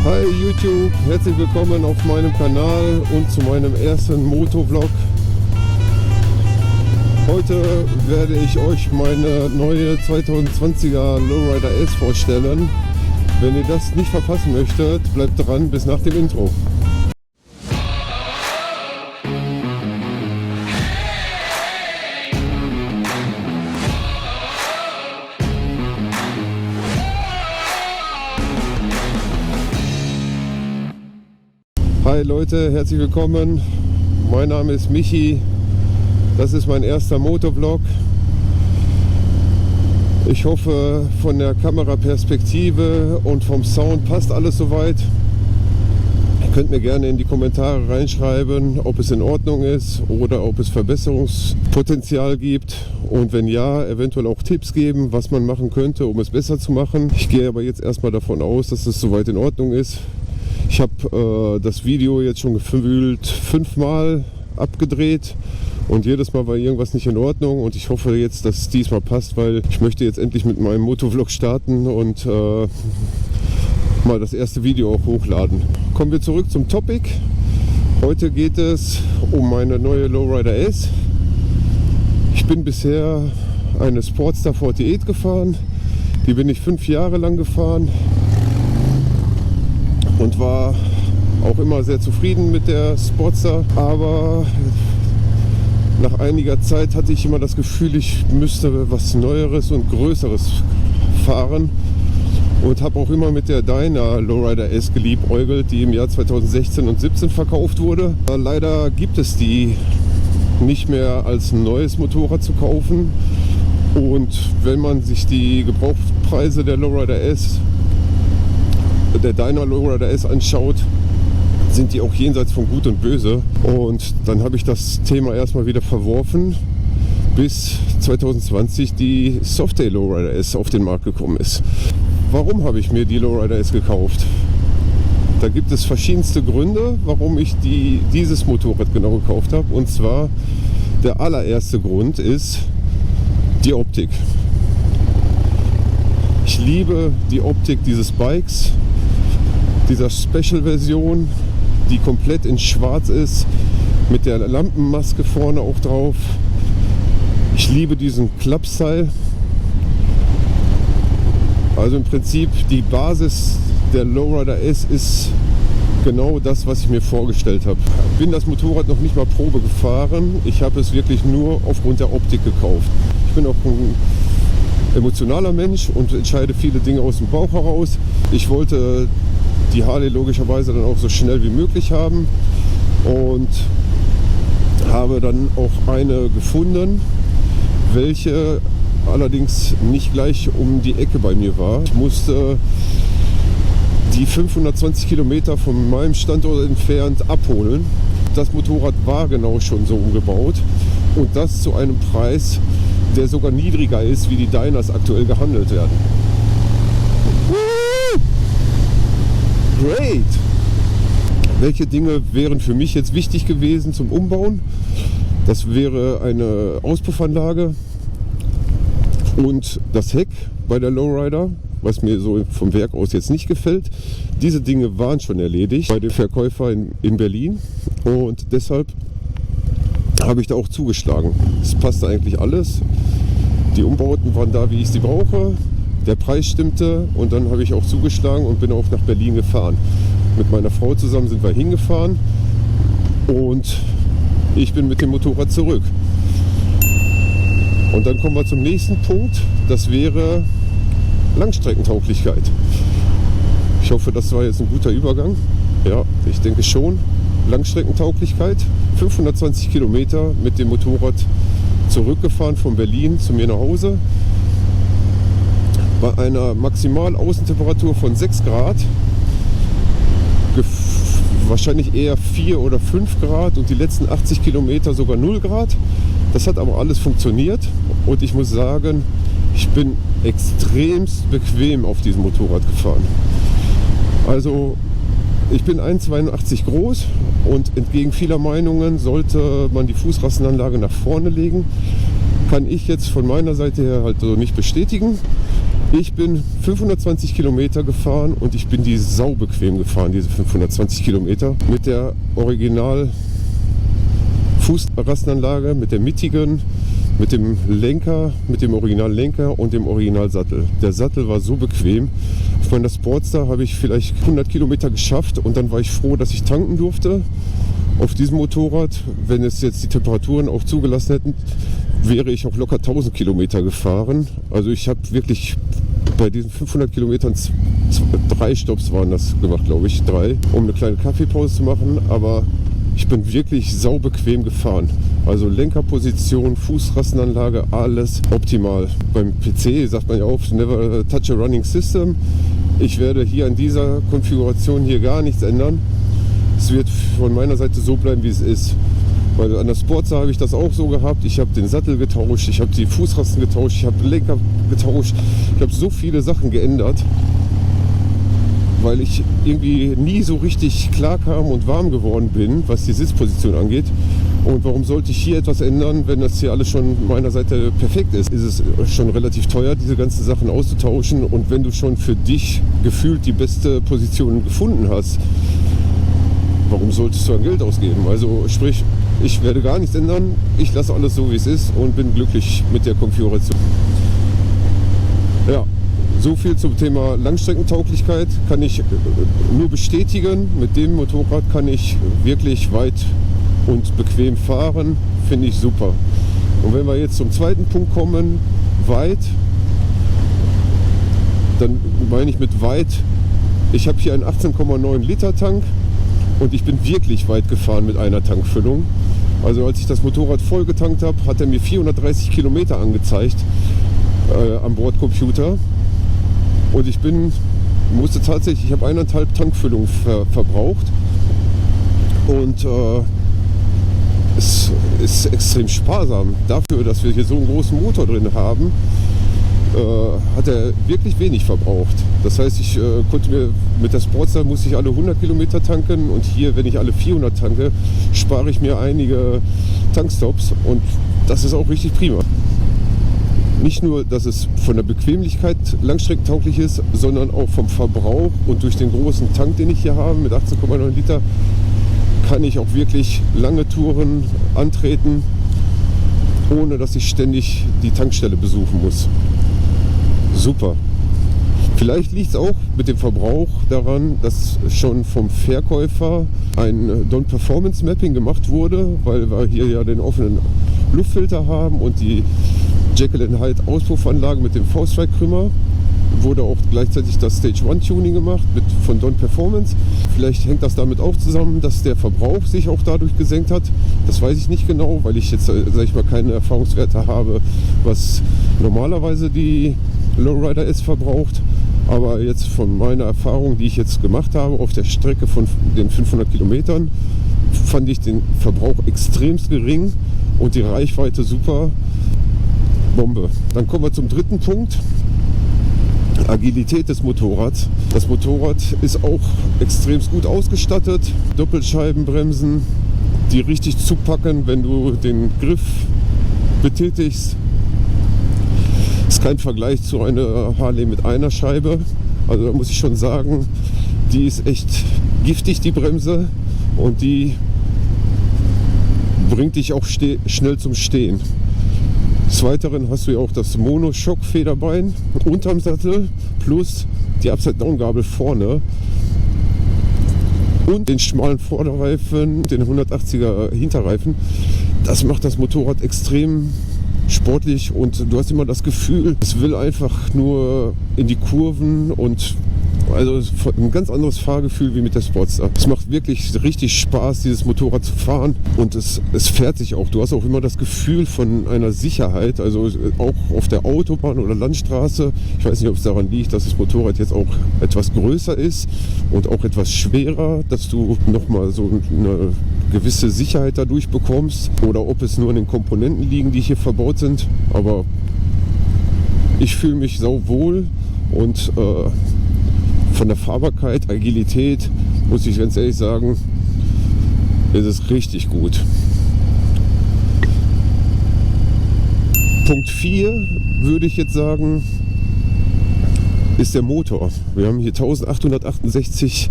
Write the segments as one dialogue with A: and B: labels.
A: Hi YouTube, herzlich willkommen auf meinem Kanal und zu meinem ersten Motovlog. Heute werde ich euch meine neue 2020er Lowrider S vorstellen. Wenn ihr das nicht verpassen möchtet, bleibt dran bis nach dem Intro. Hi Leute, herzlich willkommen. Mein Name ist Michi. Das ist mein erster Motovlog. Ich hoffe, von der Kameraperspektive und vom Sound passt alles soweit. Ihr könnt mir gerne in die Kommentare reinschreiben, ob es in Ordnung ist oder ob es Verbesserungspotenzial gibt. Und wenn ja, eventuell auch Tipps geben, was man machen könnte, um es besser zu machen. Ich gehe aber jetzt erstmal davon aus, dass es soweit in Ordnung ist. Ich habe das Video jetzt schon gefühlt 5-mal abgedreht und jedes Mal war irgendwas nicht in Ordnung und ich hoffe jetzt, dass es diesmal passt, weil ich möchte jetzt endlich mit meinem Motovlog starten und mal das erste Video auch hochladen. Kommen wir zurück zum Topic. Heute geht es um meine neue Lowrider S. Ich bin bisher eine Sportster 48 gefahren, die bin ich 5 Jahre lang gefahren. Und war auch immer sehr zufrieden mit der Sportster, aber nach einiger Zeit hatte ich immer das Gefühl, ich müsste was Neueres und Größeres fahren und habe auch immer mit der Dyna Lowrider S geliebäugelt, die im Jahr 2016 und 2017 verkauft wurde. Leider gibt es die nicht mehr als neues Motorrad zu kaufen und wenn man sich die Gebrauchtpreise der Lowrider S der Dyna Lowrider S anschaut, sind die auch jenseits von Gut und Böse. Und dann habe ich das Thema erstmal wieder verworfen, bis 2020 die Softail Lowrider S auf den Markt gekommen ist. Warum habe ich mir die Lowrider S gekauft? Da gibt es verschiedenste Gründe, warum ich dieses Motorrad genau gekauft habe. Und zwar der allererste Grund ist die Optik. Ich liebe die Optik dieses Bikes, dieser Special-Version, die komplett in schwarz ist, mit der Lampenmaske vorne auch drauf. Ich liebe diesen Klappstyle. Also im Prinzip die Basis der Lowrider S ist genau das, was ich mir vorgestellt habe. Bin das Motorrad noch nicht mal Probe gefahren. Ich habe es wirklich nur aufgrund der Optik gekauft. Ich bin auch ein emotionaler Mensch und entscheide viele Dinge aus dem Bauch heraus. Ich wollte die Harley logischerweise dann auch so schnell wie möglich haben und habe dann auch eine gefunden, welche allerdings nicht gleich um die Ecke bei mir war. Ich musste die 520 Kilometer von meinem Standort entfernt abholen. Das Motorrad war genau schon so umgebaut und das zu einem Preis, der sogar niedriger ist, wie die Dynas aktuell gehandelt werden. Great! Welche Dinge wären für mich jetzt wichtig gewesen zum Umbauen? Das wäre eine Auspuffanlage und das Heck bei der Lowrider, was mir so vom Werk aus jetzt nicht gefällt. Diese Dinge waren schon erledigt bei dem Verkäufer in Berlin und deshalb habe ich da auch zugeschlagen. Es passte eigentlich alles. Die Umbauten waren da, wie ich sie brauche. Der Preis stimmte und dann habe ich auch zugeschlagen und bin auch nach Berlin gefahren. Mit meiner Frau zusammen sind wir hingefahren und ich bin mit dem Motorrad zurück. Und dann kommen wir zum nächsten Punkt. Das wäre Langstreckentauglichkeit. Ich hoffe, das war jetzt ein guter Übergang. Ja, ich denke schon. Langstreckentauglichkeit. 520 Kilometer mit dem Motorrad zurückgefahren von Berlin zu mir nach Hause. Bei einer Maximalaußentemperatur von 6 Grad, wahrscheinlich eher 4 oder 5 Grad und die letzten 80 Kilometer sogar 0 Grad. Das hat aber alles funktioniert und ich muss sagen, ich bin extremst bequem auf diesem Motorrad gefahren. Also ich bin 1,82 groß und entgegen vieler Meinungen sollte man die Fußrastenanlage nach vorne legen. Kann ich jetzt von meiner Seite her halt so nicht bestätigen. Ich bin 520 Kilometer gefahren und ich bin die sau bequem gefahren, diese 520 Kilometer. Mit der Original Fußrastenanlage, mit der mittigen, mit dem Lenker, mit dem Originallenker und dem Originalsattel. Der Sattel war so bequem. Auf meiner Sportster habe ich vielleicht 100 Kilometer geschafft und dann war ich froh, dass ich tanken durfte. Auf diesem Motorrad, wenn es jetzt die Temperaturen auch zugelassen hätten, wäre ich auch locker 1000 Kilometer gefahren. Also ich habe wirklich bei diesen 500 Kilometern 3 Stopps waren das gemacht, glaube ich, 3, um eine kleine Kaffeepause zu machen. Aber ich bin wirklich sau bequem gefahren. Also Lenkerposition, Fußrastenanlage, alles optimal. Beim PC sagt man ja auch, never touch a running system. Ich werde hier an dieser Konfiguration hier gar nichts ändern. Es wird von meiner Seite so bleiben, wie es ist. Weil an der Sportster habe ich das auch so gehabt. Ich habe den Sattel getauscht, ich habe die Fußrasten getauscht, ich habe den Lenker getauscht. Ich habe so viele Sachen geändert, weil ich irgendwie nie so richtig klar kam und warm geworden bin, was die Sitzposition angeht. Und warum sollte ich hier etwas ändern, wenn das hier alles schon meiner Seite perfekt ist? Ist es schon relativ teuer, diese ganzen Sachen auszutauschen. Und wenn du schon für dich gefühlt die beste Position gefunden hast, warum solltest du dann Geld ausgeben? Also sprich, ich werde gar nichts ändern. Ich lasse alles so, wie es ist und bin glücklich mit der Konfiguration. Ja, so viel zum Thema Langstreckentauglichkeit kann ich nur bestätigen. Mit dem Motorrad kann ich wirklich weit und bequem fahren. Finde ich super. Und wenn wir jetzt zum zweiten Punkt kommen, weit, dann meine ich mit weit, ich habe hier einen 18,9 Liter Tank. Und ich bin wirklich weit gefahren mit einer Tankfüllung. Also als ich das Motorrad voll getankt habe, hat er mir 430 Kilometer angezeigt am Bordcomputer. Und ich musste tatsächlich, ich habe 1,5 Tankfüllungen verbraucht. Und es ist extrem sparsam. Dafür, dass wir hier so einen großen Motor drin haben, hat er wirklich wenig verbraucht. Das heißt, ich konnte mir mit der Sportster musste ich alle 100 Kilometer tanken und hier, wenn ich alle 400 tanke, spare ich mir einige Tankstops und das ist auch richtig prima. Nicht nur, dass es von der Bequemlichkeit langstreckentauglich ist, sondern auch vom Verbrauch und durch den großen Tank, den ich hier habe mit 18,9 Liter, kann ich auch wirklich lange Touren antreten, ohne dass ich ständig die Tankstelle besuchen muss. Super. Vielleicht liegt es auch mit dem Verbrauch daran, dass schon vom Verkäufer ein Don Performance Mapping gemacht wurde, weil wir hier ja den offenen Luftfilter haben und die Jekyll & Hyde Auspuffanlage mit dem V-Strike Krümmer. Wurde auch gleichzeitig das Stage 1 Tuning gemacht von Don Performance. Vielleicht hängt das damit auch zusammen, dass der Verbrauch sich auch dadurch gesenkt hat. Das weiß ich nicht genau, weil ich jetzt, sage ich mal, keine Erfahrungswerte habe, was normalerweise die Lowrider S verbraucht. Aber jetzt von meiner Erfahrung, die ich jetzt gemacht habe auf der Strecke von den 500 Kilometern, fand ich den Verbrauch extremst gering und die Reichweite super. Bombe. Dann kommen wir zum dritten Punkt. Agilität des Motorrads. Das Motorrad ist auch extrem gut ausgestattet. Doppelscheibenbremsen, die richtig zupacken, wenn du den Griff betätigst. Ist kein Vergleich zu einer Harley mit einer Scheibe. Also da muss ich schon sagen, die ist echt giftig, die Bremse. Und die bringt dich auch schnell zum Stehen. Des Weiteren hast du ja auch das Monoshock-Federbein unterm Sattel plus die Upside-Down-Gabel vorne und den schmalen Vorderreifen, den 180er Hinterreifen. Das macht das Motorrad extrem sportlich und du hast immer das Gefühl, es will einfach nur in die Kurven und also ein ganz anderes Fahrgefühl wie mit der Sportster. Es macht wirklich richtig Spaß, dieses Motorrad zu fahren und es fährt sich auch. Du hast auch immer das Gefühl von einer Sicherheit, also auch auf der Autobahn oder Landstraße. Ich weiß nicht, ob es daran liegt, dass das Motorrad jetzt auch etwas größer ist und auch etwas schwerer, dass du nochmal so eine gewisse Sicherheit dadurch bekommst oder ob es nur an den Komponenten liegen, die hier verbaut sind. Aber ich fühle mich sauwohl und von der Fahrbarkeit, Agilität, muss ich ganz ehrlich sagen, ist es richtig gut. Punkt 4 würde ich jetzt sagen, ist der Motor. Wir haben hier 1868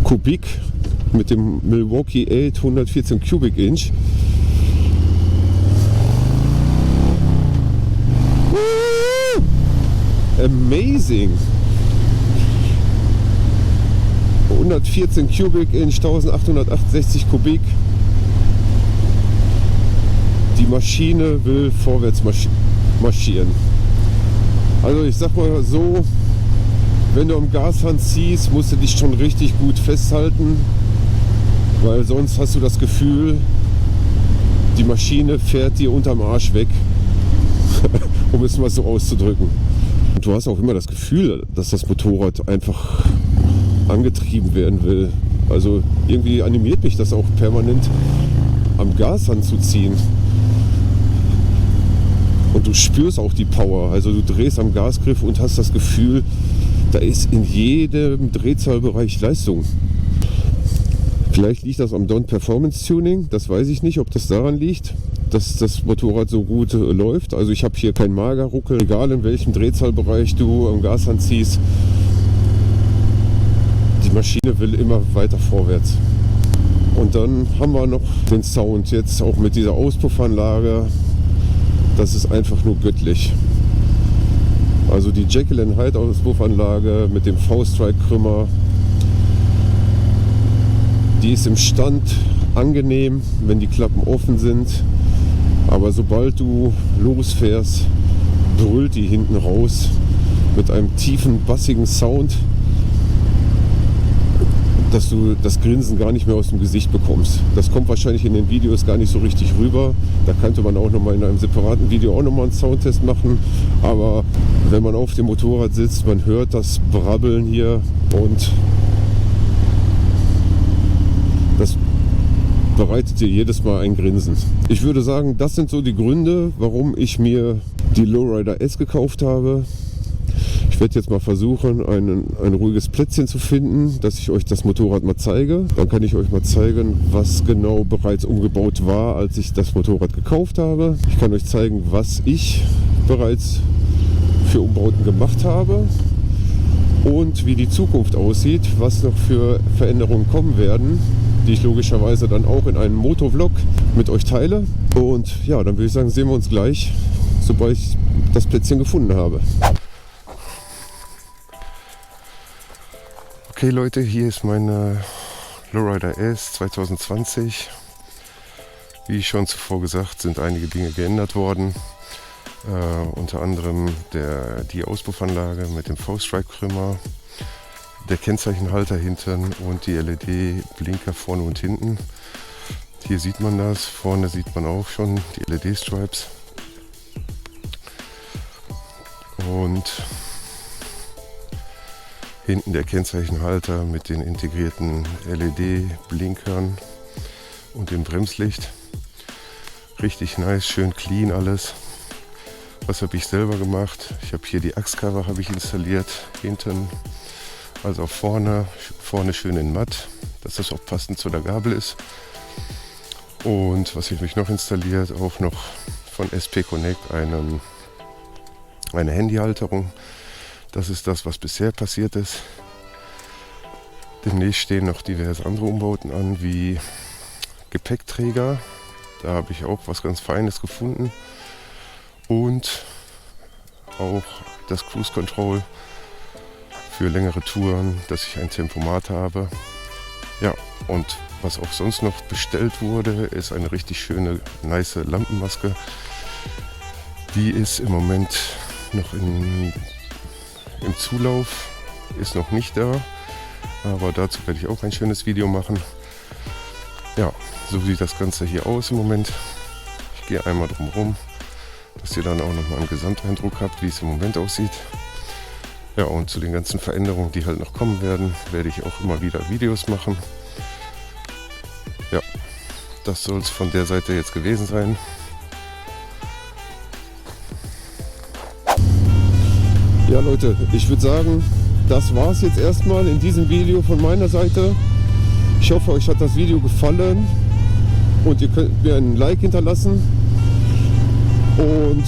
A: Kubik mit dem Milwaukee 8 114 Cubic Inch. Amazing! 114 Cubic Inch, 1868 Kubik. Die Maschine will vorwärts marschieren. Also ich sag mal so, wenn du am Gashahn ziehst, musst du dich schon richtig gut festhalten, weil sonst hast du das Gefühl, die Maschine fährt dir unterm Arsch weg, um es mal so auszudrücken. Und du hast auch immer das Gefühl, dass das Motorrad einfach angetrieben werden will. Also irgendwie animiert mich das auch permanent, am Gashahn zu ziehen. Und du spürst auch die Power. Also du drehst am Gasgriff und hast das Gefühl, da ist in jedem Drehzahlbereich Leistung. Vielleicht liegt das am Don Performance Tuning, das weiß ich nicht, ob das daran liegt, dass das Motorrad so gut läuft. Also ich habe hier keinen Magerruckel, egal in welchem Drehzahlbereich du am Gashahn ziehst. Die Maschine will immer weiter vorwärts. Und dann haben wir noch den Sound jetzt auch mit dieser Auspuffanlage. Das ist einfach nur göttlich. Also die Jekyll & Hyde Auspuffanlage mit dem V-Strike-Krümmer, die ist im Stand angenehm, wenn die Klappen offen sind. Aber sobald du losfährst, brüllt die hinten raus mit einem tiefen, bassigen Sound, dass du das Grinsen gar nicht mehr aus dem Gesicht bekommst. Das kommt wahrscheinlich in den Videos gar nicht so richtig rüber. Da könnte man auch nochmal in einem separaten Video auch nochmal einen Soundtest machen. Aber wenn man auf dem Motorrad sitzt, man hört das Brabbeln hier und das bereitet dir jedes Mal ein Grinsen. Ich würde sagen, das sind so die Gründe, warum ich mir die Lowrider S gekauft habe. Ich werde jetzt mal versuchen, ein ruhiges Plätzchen zu finden, dass ich euch das Motorrad mal zeige. Dann kann ich euch mal zeigen, was genau bereits umgebaut war, als ich das Motorrad gekauft habe. Ich kann euch zeigen, was ich bereits für Umbauten gemacht habe und wie die Zukunft aussieht, was noch für Veränderungen kommen werden, die ich logischerweise dann auch in einem Motovlog mit euch teile. Und ja, dann würde ich sagen, sehen wir uns gleich, sobald ich das Plätzchen gefunden habe. Okay Leute, hier ist meine Lowrider S 2020. Wie schon zuvor gesagt, sind einige Dinge geändert worden. Unter anderem die Auspuffanlage mit dem V-Strike-Krümmer, der Kennzeichenhalter hinten und die LED-Blinker vorne und hinten. Hier sieht man das, vorne sieht man auch schon die LED-Stripes. Und hinten der Kennzeichenhalter mit den integrierten LED-Blinkern und dem Bremslicht. Richtig nice, schön clean alles. Was habe ich selber gemacht? Ich habe hier die Achscover installiert, hinten, also auch vorne schön in matt, dass das auch passend zu der Gabel ist. Und was habe ich noch installiert? Auch noch von SP Connect eine Handyhalterung. Das ist das, was bisher passiert ist. Demnächst stehen noch diverse andere Umbauten an, wie Gepäckträger. Da habe ich auch was ganz Feines gefunden. Und auch das Cruise Control für längere Touren, dass ich ein Tempomat habe. Ja, und was auch sonst noch bestellt wurde, ist eine richtig schöne, nice Lampenmaske. Die ist im Moment noch im Zulauf, ist noch nicht da, aber dazu werde ich auch ein schönes Video machen. Ja, so sieht das Ganze hier aus im Moment. Ich gehe einmal drum rum, dass ihr dann auch nochmal einen Gesamteindruck habt, wie es im Moment aussieht. Ja, und zu den ganzen Veränderungen, die halt noch kommen werden, werde ich auch immer wieder Videos machen. Ja, das soll es von der Seite jetzt gewesen sein. Ja Leute, ich würde sagen, das war es jetzt erstmal in diesem Video von meiner Seite. Ich hoffe, euch hat das Video gefallen und ihr könnt mir ein Like hinterlassen. Und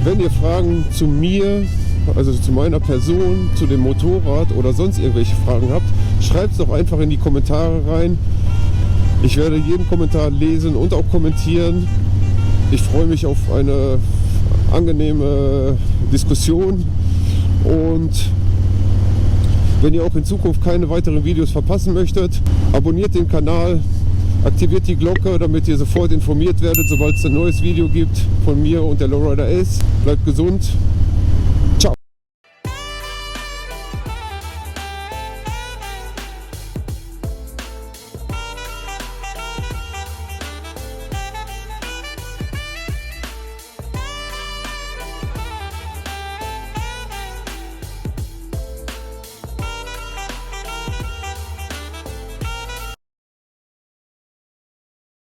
A: wenn ihr Fragen zu mir also zu meiner Person, zu dem Motorrad oder sonst irgendwelche Fragen habt, schreibt es doch einfach in die Kommentare rein. Ich werde jeden Kommentar lesen und auch kommentieren. Ich freue mich auf eine angenehme Diskussion und wenn ihr auch in Zukunft keine weiteren Videos verpassen möchtet, abonniert den Kanal, aktiviert die Glocke, damit ihr sofort informiert werdet, sobald es ein neues Video gibt von mir und der Lowrider Ace. Bleibt gesund,